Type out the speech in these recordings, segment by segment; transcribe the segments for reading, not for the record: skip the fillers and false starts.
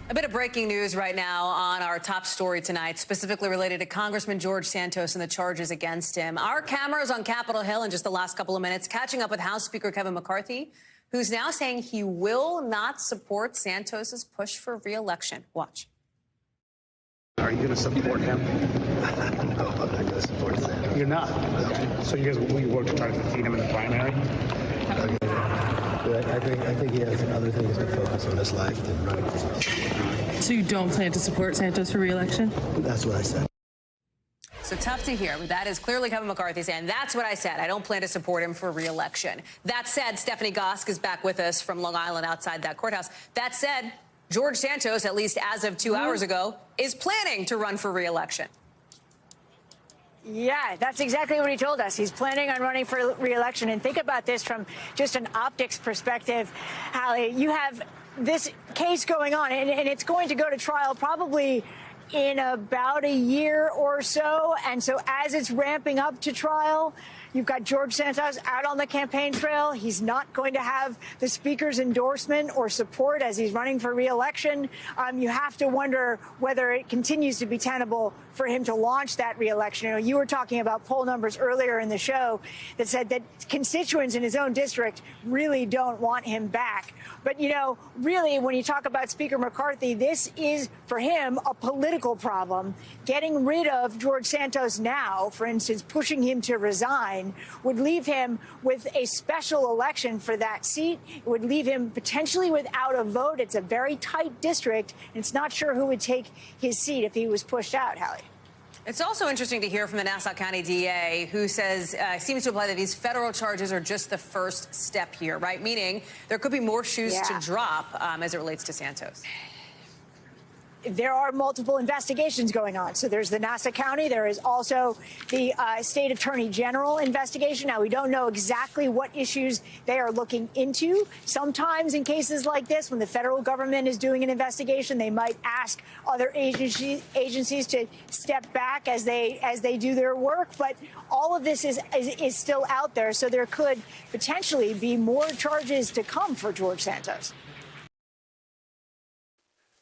A bit of breaking news right now on our top story tonight, specifically related to Congressman George Santos and the charges against him. Our cameras on Capitol Hill in just the last couple of minutes, catching up with House Speaker Kevin McCarthy, who's now saying he will not support Santos's push for re-election. Watch. Are you going to support him? No, I'm not going to support Santos. You're not? No. So you guys will work to try to defeat him in the primary? I think he has other things to focus on his life than running for office. So you don't plan to support Santos for re-election? That's what I said. So tough to hear, but that is clearly Kevin McCarthy saying, that's what I said. I don't plan to support him for re-election. That said, Stephanie Gosk is back with us from Long Island outside that courthouse. That said, George Santos, at least as of 2 hours ago, is planning to run for re-election. Yeah, that's exactly what he told us. He's planning on running for re-election. And think about this from just an optics perspective, Hallie. You have this case going on, and it's going to go to trial probably in about a year or so. And so as it's ramping up to trial, you've got George Santos out on the campaign trail. He's not going to have the speaker's endorsement or support as he's running for re-election. You have to wonder whether it continues to be tenable for him to launch that re-election. You know, you were talking about poll numbers earlier in the show that said that constituents in his own district really don't want him back. But, you know, really, when you talk about Speaker McCarthy, this is, for him, a political problem. Getting rid of George Santos now, for instance, pushing him to resign, would leave him with a special election for that seat. It would leave him potentially without a vote. It's a very tight district, and it's not sure who would take his seat if he was pushed out, Hallie. It's also interesting to hear from the Nassau County DA, who says, seems to imply that these federal charges are just the first step here, right? Meaning there could be more shoes to drop as it relates to Santos. There are multiple investigations going on. So there's the Nassau County. There is also the state attorney general investigation. Now, we don't know exactly what issues they are looking into. Sometimes in cases like this, when the federal government is doing an investigation, they might ask other agencies to step back as they do their work. But all of this is still out there. So there could potentially be more charges to come for George Santos.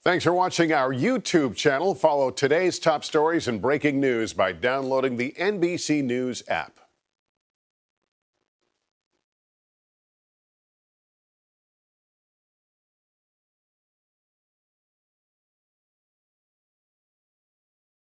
Thanks for watching our YouTube channel. Follow today's top stories and breaking news by downloading the NBC News app.